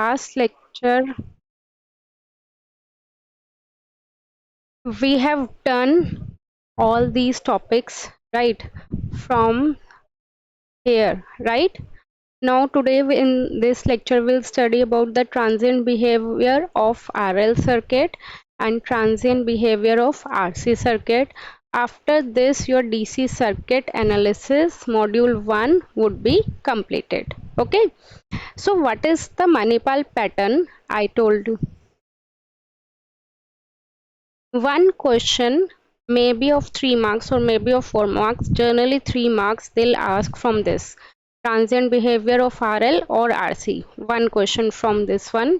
last lecture we have done all these topics, right, from here, right? Now today in this lecture we'll study about the transient behavior of RL circuit and transient behavior of RC circuit. After this your DC circuit analysis module 1 would be completed. Okay, so what is the Manipal pattern? I told you one question may be of 3 marks or maybe of 4 marks. Generally 3 marks they'll ask from this transient behavior of RL or RC. One question from this one.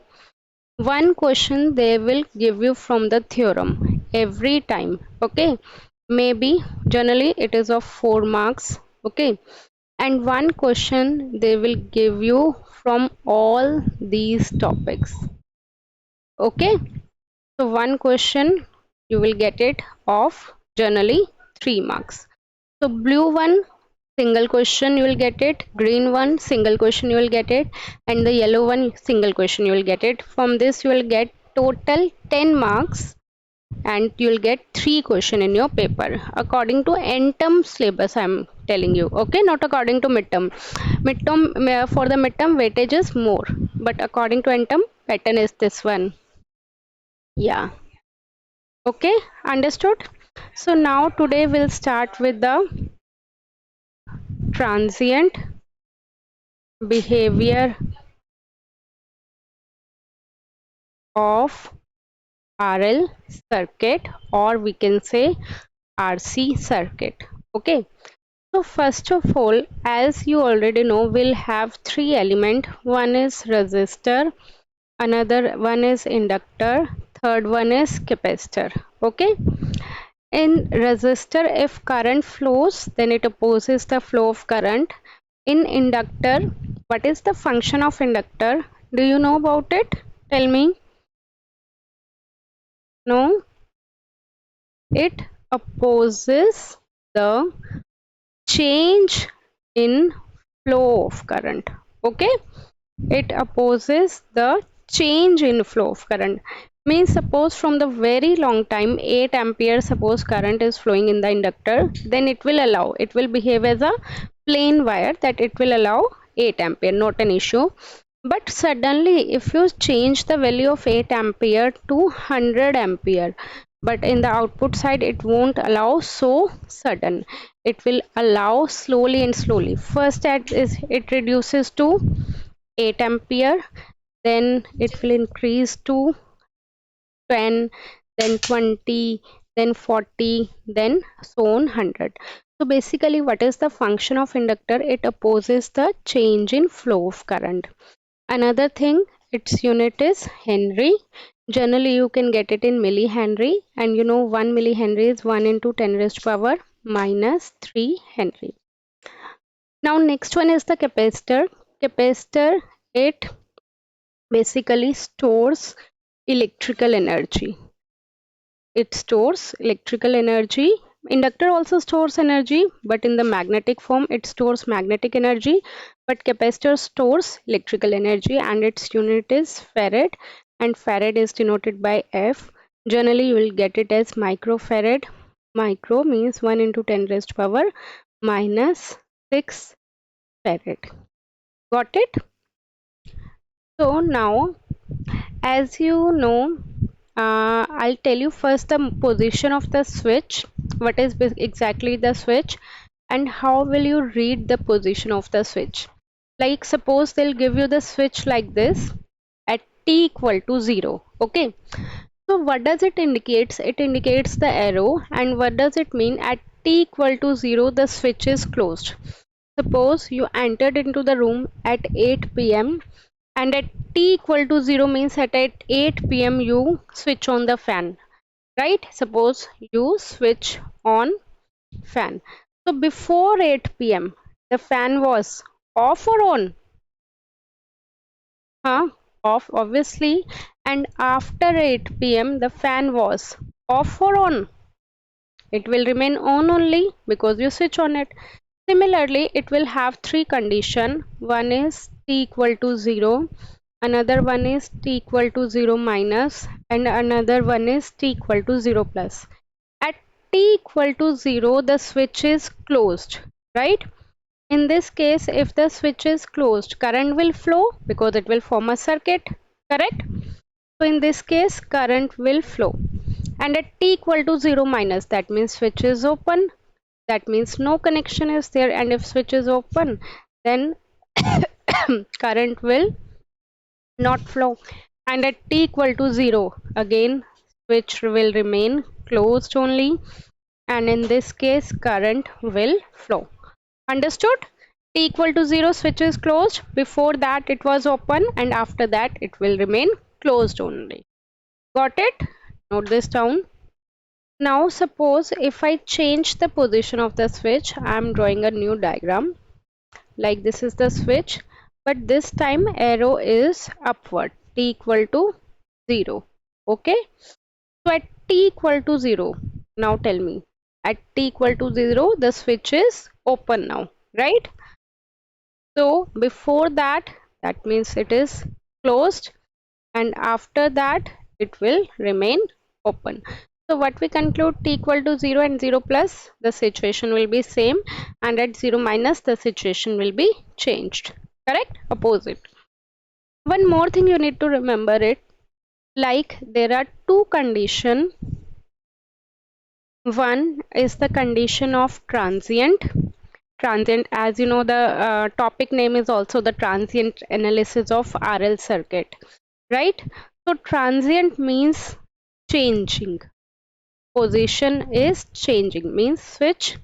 One question they will give you from the theorem every time. Okay, maybe generally it is of 4 marks. Okay, and one question they will give you from all these topics. Okay, so one question you will get it of generally 3 marks. So blue one single question you will get it, green one single question you will get it, and the yellow one single question you will get it. From this you will get total 10 marks and you will get 3 question in your paper according to NTERM syllabus. I am telling you, okay, not according to midterm. For the midterm weightage is more, but according to NTERM pattern is this one. Yeah, okay, understood. So now today we'll start with the transient behavior of RL circuit, or we can say RC circuit. Okay, so first of all, as you already know, we'll have 3 elements. One is resistor, another one is inductor, third one is capacitor. Okay, in resistor if current flows then it opposes the flow of current. In inductor, what is the function of inductor? Do you know about it? Tell me. No, it opposes the change in flow of current. Okay, it opposes the change in flow of current. Means suppose from the very long time 8 ampere suppose current is flowing in the inductor, then it will behave as a plain wire, that it will allow 8 ampere, not an issue. But suddenly if you change the value of 8 ampere to 100 ampere, but in the output side it won't allow so sudden, it will allow slowly and slowly. First it reduces to 8 ampere, then it will increase to 10, then 20, then 40, then so on 100. So basically what is the function of inductor? It opposes the change in flow of current. Another thing, its unit is Henry. Generally you can get it in millihenry, and you know 1 millihenry is 1 into 10 raised to power minus 3 Henry. Now next one is the capacitor. Capacitor, it basically stores electrical energy. It stores electrical energy. Inductor also stores energy, but in the magnetic form it stores magnetic energy, but capacitor stores electrical energy, and its unit is farad, and farad is denoted by F. Generally you will get it as microfarad. Micro means 1 into 10 raised to power minus 6 farad. Got it? So now, as you know, I'll tell you first the position of the switch, what is exactly the switch, and how will you read the position of the switch. Like suppose they'll give you the switch like this at t equal to 0. Okay, so what does it indicate? It indicates the arrow. And what does it mean? At t equal to 0 the switch is closed. Suppose you entered into the room at 8 p.m. and at t equal to 0 means at 8 p.m. you switch on the fan, right? Suppose you switch on fan. So before 8 p.m. the fan was off or on? Off obviously. And after 8 p.m. the fan was off or on? It will remain on only because you switch on it. Similarly, it will have 3 conditions. One is t equal to 0, another one is t equal to 0 minus, and another one is t equal to 0 plus. At t equal to 0, the switch is closed, right? In this case, if the switch is closed, current will flow because it will form a circuit, correct? So in this case, current will flow. And at t equal to 0 minus, that means switch is open. That means no connection is there. And if switch is open, then current will not flow. And at t equal to 0, again switch will remain closed only. And in this case, current will flow. Understood? T equal to 0, switch is closed. Before that it was open, and after that it will remain closed only. Got it? Note this down. Now suppose if I change the position of the switch, I am drawing a new diagram. Like this is the switch, but this time arrow is upward, t equal to 0. Okay? So at t equal to 0, now tell me, at t equal to 0, the switch is open now, right? So before that, that means it is closed, and after that it will remain open. So what we conclude, t equal to 0 and 0 plus, the situation will be same, and at 0 minus the situation will be changed, correct? Opposite. One more thing you need to remember it, like there are two conditions. One is the condition of transient. Transient, as you know, the topic name is also the transient analysis of RL circuit, right? So transient means changing. Position is changing, means switch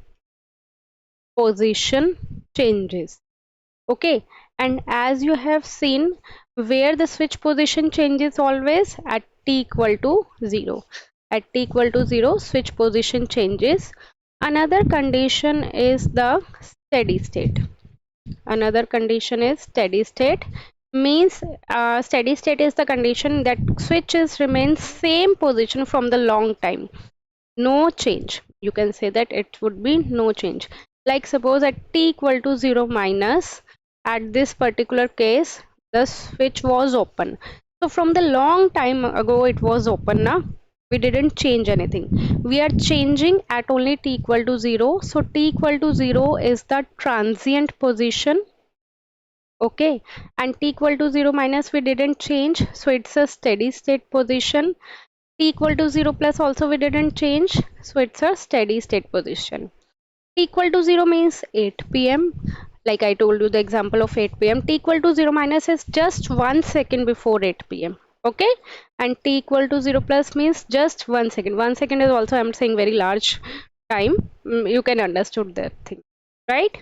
position changes. Okay, and as you have seen, where the switch position changes always at t equal to 0. At t equal to 0, switch position changes. Another condition is the steady state. Another condition is steady state, means steady state is the condition that switches remain same position from the long time, no change. You can say that it would be no change. Like suppose at t equal to 0 minus, at this particular case the switch was open. So from the long time ago it was open now. We didn't change anything. We are changing at only t equal to 0. So t equal to 0 is the transient position. Okay, and t equal to 0 minus we didn't change, so it's a steady state position. T equal to 0 plus also we didn't change, so it's a steady state position. T equal to 0 means 8 p.m. Like I told you the example of 8 p.m. T equal to 0 minus is just 1 second before 8 p.m. Okay, and t equal to 0 plus means just 1 second. 1 second is also, I'm saying, very large time. You can understood that thing, right?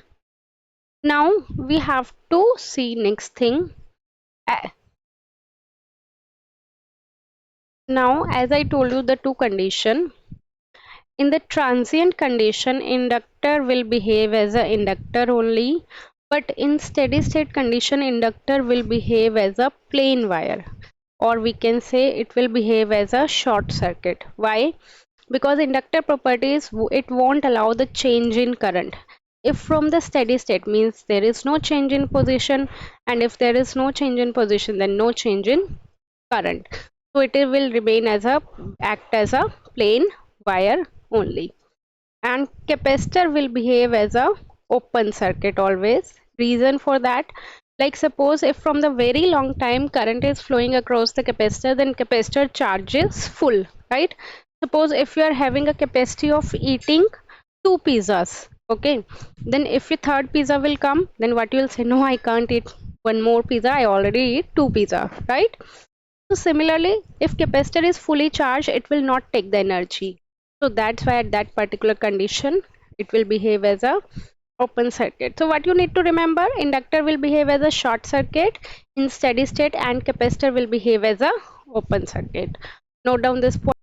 Now we have to see next thing. Now, as I told you, the two condition. In the transient condition, inductor will behave as an inductor only, but in steady state condition, inductor will behave as a plain wire, or we can say it will behave as a short circuit. Why? Because inductor properties, it won't allow the change in current. If from the steady state means there is no change in position, and if there is no change in position, then no change in current. So it will remain as a act as a plain wire only. And capacitor will behave as a open circuit always. Reason for that, like suppose if from the very long time current is flowing across the capacitor, then capacitor charge is full, right? Suppose if you are having a capacity of eating 2 pizzas, okay, then if your third pizza will come, then what you will say, no, I can't eat one more pizza, I already eat 2 pizza, right? So similarly, if capacitor is fully charged, it will not take the energy. So that's why at that particular condition, it will behave as a open circuit. So what you need to remember, inductor will behave as a short circuit in steady state, and capacitor will behave as a open circuit. Note down this point.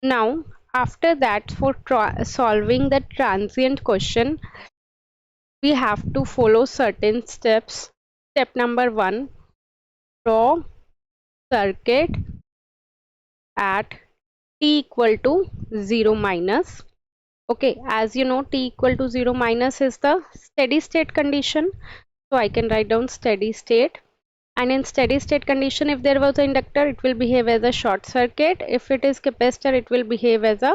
Now, after that, for solving the transient question, we have to follow certain steps. Step number 1, draw circuit at t equal to 0 minus. Okay, as you know, t equal to 0 minus is the steady state condition. So I can write down steady state. And in steady state condition, if there was an inductor, it will behave as a short circuit. If it is capacitor, it will behave as a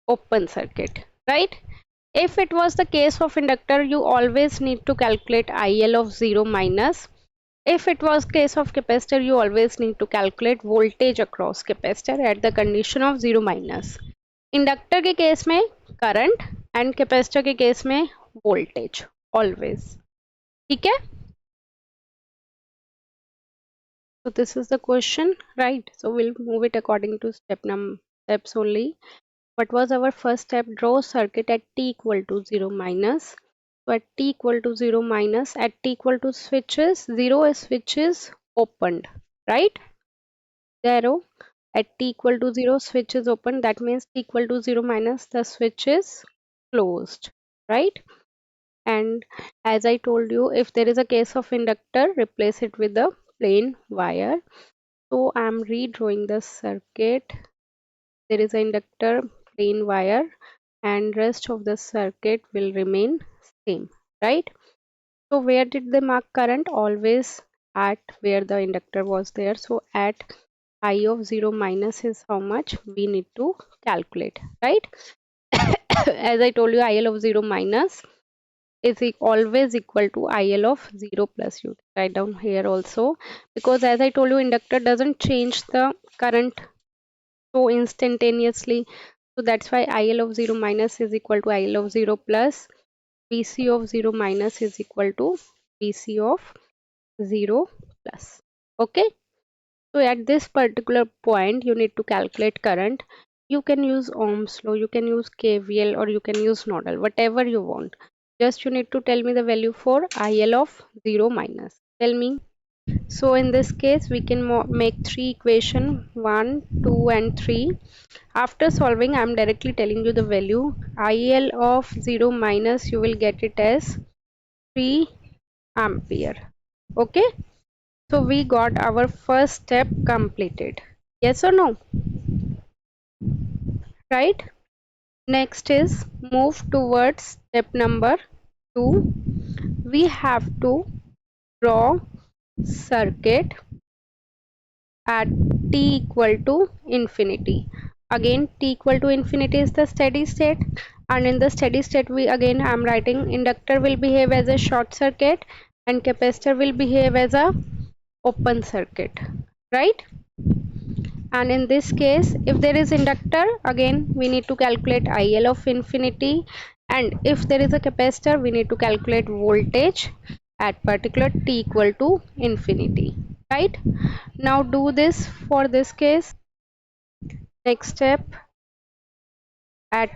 open circuit, right? If it was the case of inductor, you always need to calculate IL of 0 minus. If it was case of capacitor, you always need to calculate voltage across capacitor at the condition of 0 minus. Inductor के case में current and capacitor के case में voltage always, ठीक है. So this is the question, right? So we'll move it according to steps only. What was our first step? Draw circuit at t equal to 0 minus. So at t equal to 0 minus, at t equal to switches, 0 switch is opened, right? The arrow at t equal to 0, switch is open. That means t equal to 0 minus, the switch is closed, right? And as I told you, if there is a case of inductor, replace it with a plain wire. So I am redrawing the circuit. There is an inductor, plain wire, and rest of the circuit will remain same, right? So where did they mark current? Always at where the inductor was there. So at I of 0 minus is how much we need to calculate, right? As I told you, IL of 0 minus is always equal to IL of 0 plus. You write down here also, because as I told you, inductor doesn't change the current so instantaneously. So that's why IL of 0 minus is equal to IL of 0 plus. VC of 0 minus is equal to VC of 0 plus. Okay. So at this particular point, you need to calculate current. You can use Ohm's law, you can use KVL, or you can use nodal, whatever you want. Just you need to tell me the value for IL of 0 minus. Tell me. So in this case, we can make three equation, 1, 2 and 3. After solving, I am directly telling you the value. IL of 0 minus, you will get it as 3 ampere. Okay. So we got our first step completed. Yes or no? Right? Next is move towards step number 2. We have to draw circuit at t equal to infinity. Again, t equal to infinity is the steady state, and in the steady state, we again I am writing inductor will behave as a short circuit and capacitor will behave as a open circuit, right? And in this case, if there is inductor, again we need to calculate IL of infinity, and if there is a capacitor, we need to calculate voltage at particular t equal to infinity, right? Now do this for this case. Next step, at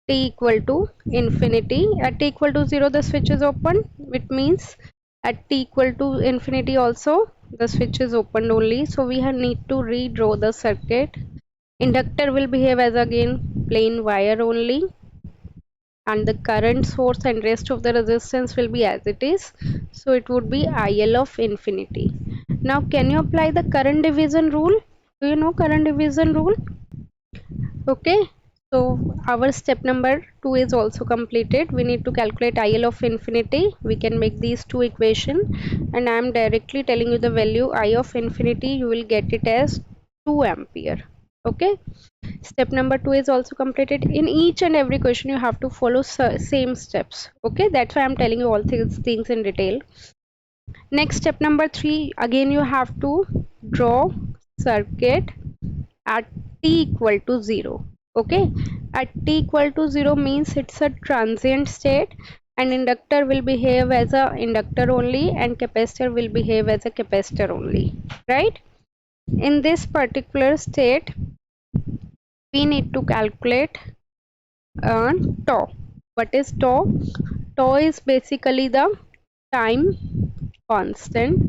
t equal to infinity, at t equal to 0 the switch is open, which means at t equal to infinity also the switch is opened only. So we need to redraw the circuit. Inductor will behave as again plain wire only, and the current source and rest of the resistance will be as it is. So it would be IL of infinity. Now can you apply the current division rule? Do you know current division rule? Okay, so our step number 2 is also completed. We need to calculate IL of infinity. We can make these two equation, and I am directly telling you the value I of infinity. You will get it as 2 ampere. Okay, step number 2 is also completed. In each and every question you have to follow same steps. Okay, that's why I'm telling you all these things in detail. Next, step number 3, again you have to draw circuit at t equal to 0. Okay, at t equal to 0 means it's a transient state, and inductor will behave as a inductor only and capacitor will behave as a capacitor only, right? In this particular state, we need to calculate tau. What is tau? Tau is basically the time constant.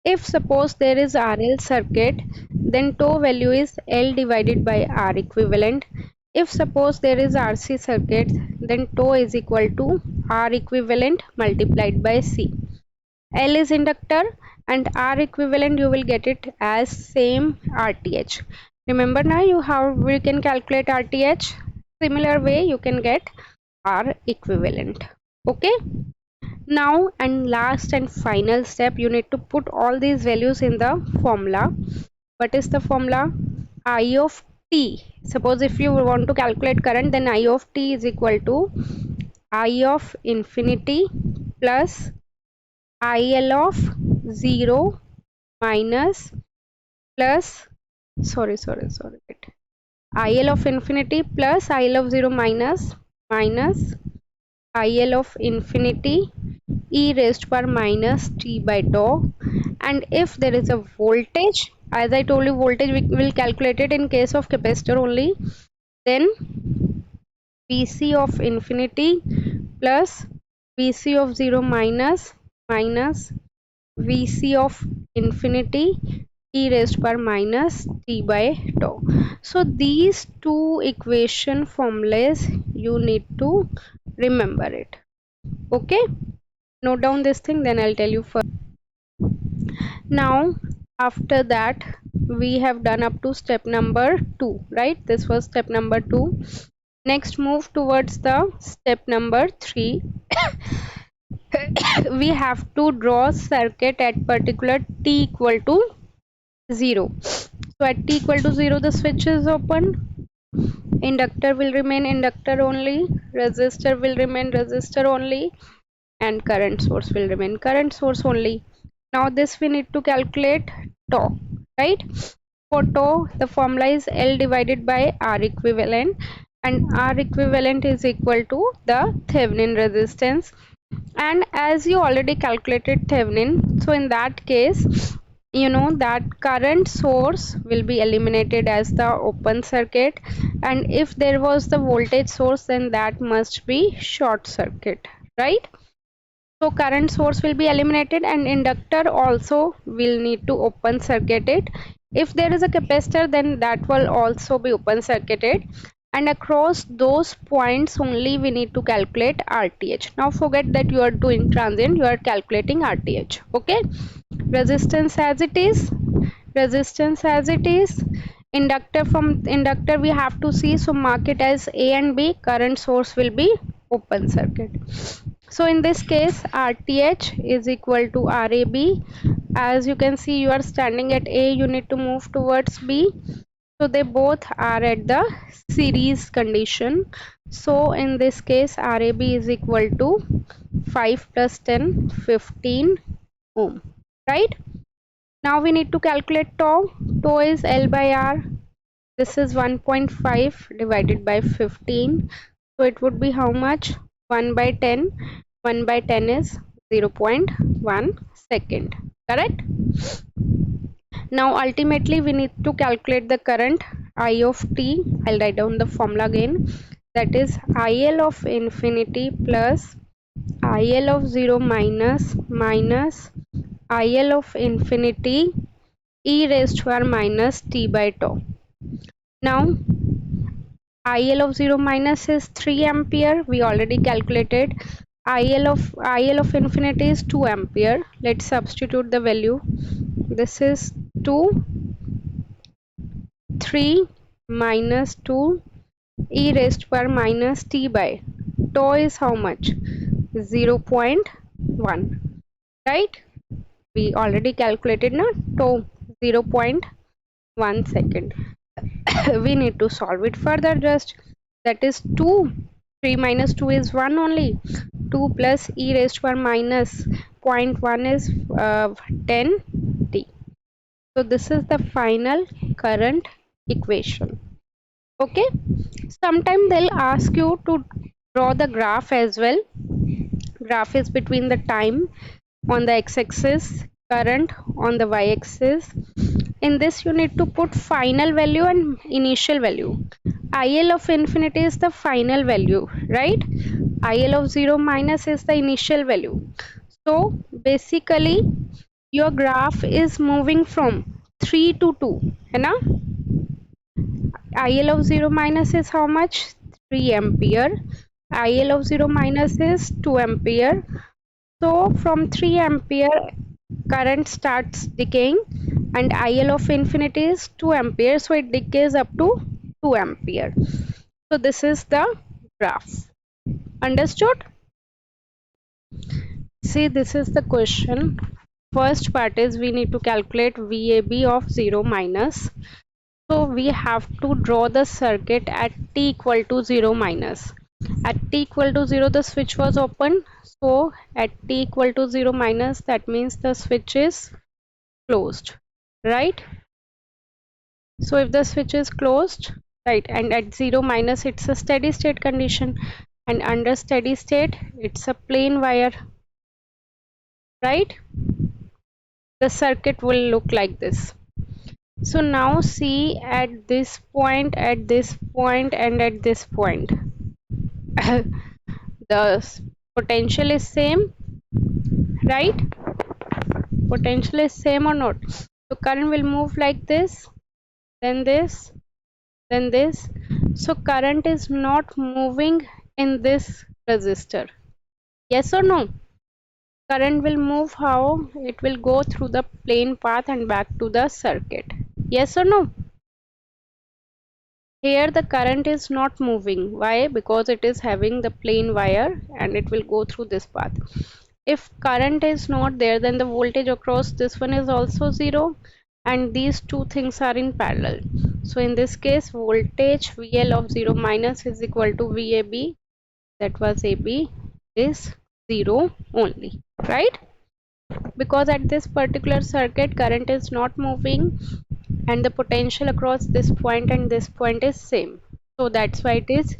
If suppose there is RL circuit, then tau value is L divided by R equivalent. If suppose there is RC circuit, then tau is equal to R equivalent multiplied by C. L is inductor and R equivalent you will get it as same RTH. Remember now we can calculate RTH. Similar way you can get R equivalent. Okay. Now, and last and final step, you need to put all these values in the formula. What is the formula? I of t. Suppose if you want to calculate current, then I of t is equal to I of infinity plus IL of 0 minus plus wait. IL of infinity plus IL of 0 minus IL of infinity e raised to power minus t by tau. And if there is a voltage, as I told you, voltage we will calculate it in case of capacitor only, then Vc of infinity plus Vc of 0 minus Vc of infinity e raised to power minus t by tau. So these two equation formulas you need to remember it. Okay, note down this thing, then I'll tell you further. Now after that we have done up to step number 2, right? This was step number 2. Next, move towards the step number 3. We have to draw circuit at particular t equal to 0. So at t equal to 0 the switch is open, inductor will remain inductor only, resistor will remain resistor only, and current source will remain current source only. Now this we need to calculate tau, right? For tau the formula is L divided by R equivalent, and R equivalent is equal to the Thevenin resistance. And as you already calculated Thevenin, so in that case you know that current source will be eliminated as the open circuit, and if there was the voltage source then that must be short circuit, right? So current source will be eliminated and inductor also will need to open circuit it. If there is a capacitor then that will also be open circuited, and across those points only we need to calculate RTH. Now forget that you are doing transient, you are calculating RTH. Okay, resistance as it is, inductor, from inductor we have to see, so mark it as A and B, current source will be open circuit. So in this case RTH is equal to RAB. As you can see, you are standing at A, you need to move towards B, so they both are at the series condition. So in this case RAB is equal to 5 plus 10, 15 ohm, right? Now we need to calculate tau. Tau is L by R. This is 1.5 divided by 15. So it would be how much? 1 by 10. 1 by 10 is 0.1 second. Correct? Now ultimately we need to calculate the current I of t. I'll write down the formula again. That is IL of infinity plus IL of 0 minus IL of infinity e raised to power minus t by tau. Now IL of 0 minus is 3 ampere. We already calculated. IL of infinity is 2 ampere. Let's substitute the value. This is 2, 3 minus 2 e raised to power minus t by tau is how much? 0.1, right? We already calculated na tau 0.1 second. We need to solve it further. Just that is 2, 3 minus 2 is 1 only, 2 plus e raised to power minus 0.1 is 10 t. So this is the final current equation. Okay, sometime they'll ask you to draw the graph as well. Graph is between the time on the x-axis, current on the y-axis. In this you need to put final value and initial value. IL of infinity is the final value, right? IL of 0 minus is the initial value. So basically your graph is moving from 3 to 2, है ना? IL of 0 minus is how much? 3 ampere. IL of 0 minus is 2 ampere. So from 3 ampere current starts decaying, and IL of infinity is 2 ampere, so it decays up to 2 ampere. So this is the graph. Understood? See, this is the question. First part is we need to calculate VAB of 0 minus. So we have to draw the circuit at t equal to 0 minus. At t equal to 0 the switch was open. So at t equal to 0 minus, that means the switch is closed, right? So if the switch is closed, right, and at 0 minus it's a steady state condition, and under steady state it's a plain wire, right? The circuit will look like this. So now see, at this point, at this point, and at this point the potential is same, right? Potential is same or not? So current will move like this, then this, then this. So current is not moving in this resistor, yes or no? Current will move how? It will go through the plain path and back to the circuit, yes or no? Here the current is not moving. Why? Because it is having the plain wire and it will go through this path. If current is not there, then the voltage across this one is also zero, and these two things are in parallel. So in this case, voltage VL of 0 minus is equal to VAB, that was AB, is 0 only, right? Because at this particular circuit current is not moving and the potential across this point and this point is same, so that's why it is